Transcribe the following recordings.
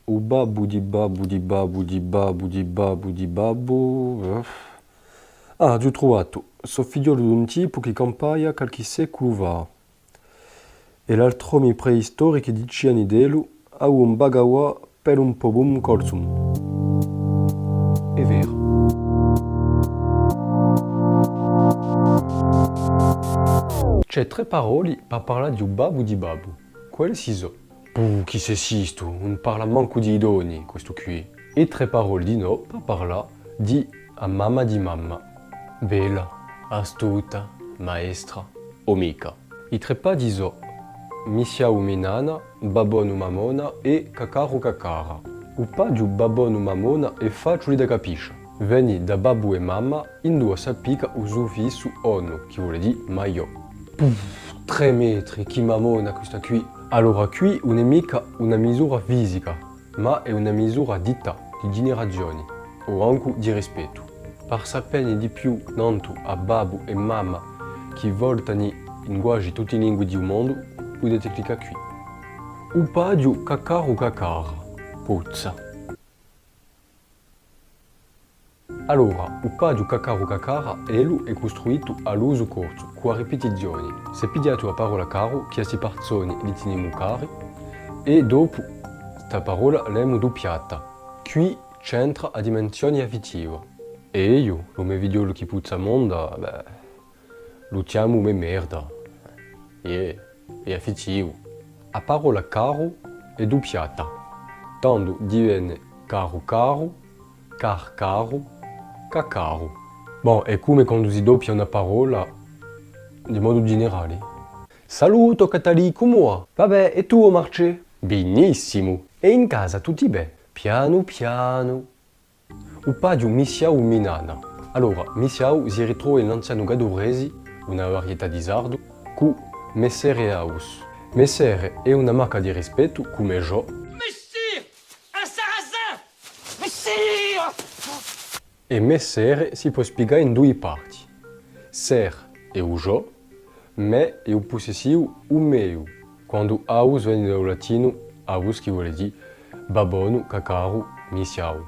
Uba budi babu di babu di babu di babu di babu. Ah, già trovato. So figliolo di un tipo che campaia qualche secolo fa. E l'altro mi preistorico di Ciani Delu ha un bagawa per un po' bum colsum. È vero. C'è tre parole per parlare di babu di babu. Quelle si so? Chi se sisto? Non parla manco di idoni, questo qui. E tre parole di no per parlare di a mamma di mamma. Bella, astuta, maestra o mica. I tre pa di so. Misiau minana, babonu mamona e kakaru kakara. O pa di babonu mamona è facile da capisce. Veni da babu e mamma in due s'applica un suffisso ono, che vuol dire maio. 3 metri, chi mamona questa qui. Allora qui non è mica una misura fisica, ma è una misura di età, di generazioni, o anche di rispetto. Per sapere di più nanto a babu e mamma che voltano in linguaggi tutte le lingue del mondo, potete cliccare qui. O padio kakaru kakara, pozza. Allora, o padio kakaru kakara è costruito all'uso corto, con ripetizioni. Si è pigliato la parola caro, che si persone li teniamo cari, e dopo questa parola l'abbiamo doppiata. Qui c'entra la dimensione affettiva. E io, lo mio video che puzza monda, lo chiamo me merda. È affettivo. La parola caro è doppiata. Tanto divenne caro caro, car caro, cacaro. Bon, è come quando si doppia una parola di modo generale. Saluto Catalì, come va? Vabbè, e tu Marce? Benissimo. E in casa tutti bene? Piano piano. O padio misiau minana. Allora, misiau si ritrova in l'anziano Gadoresi, una varietà di sardo, con Messere Aus. Messere è una marca di rispetto come io. Messire! Un sarrasin! Messire! E Messere si può spiegare in due parti. Ser è o io, me è un possessivo o meu, quando aus viene dal latino aus che vuol dire babonu, cacaru, misiau.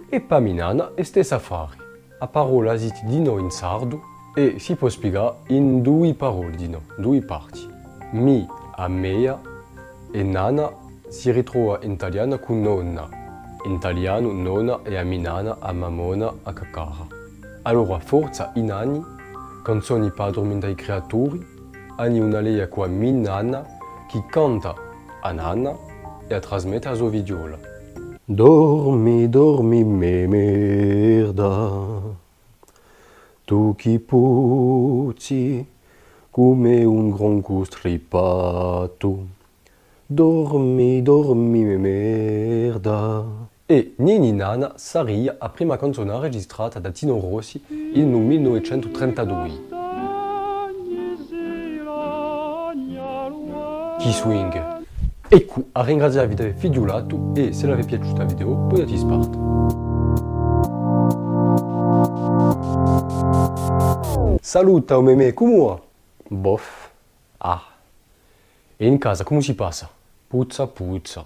E pa minana è stessa affare. La parola esiste di no in sardo e si può spiegare in due parole di no, due parti. Mi a mea e nana si ritrova in italiano con nonna. In italiano nonna e a minana, a mamona, a cacara. Allora forza in anni, canzoni per addormentare i creatori, hanno una lei qua minana che canta a nanna e a trasmette a sua vidiola. Dormi, dormi me merda, tu chi puzzi come un gronco stripato. Dormi, dormi me merda. E Nini Nana sarebbe la prima canzone registrata da Tino Rossi nel 1932. Chi swing! Ecco, a ringraziare vi avete figliolato e se vi è piaciuta la video potete isparti. Saluta o meme, come va? Boff. Ah. E in casa come si passa? Puzza puzza.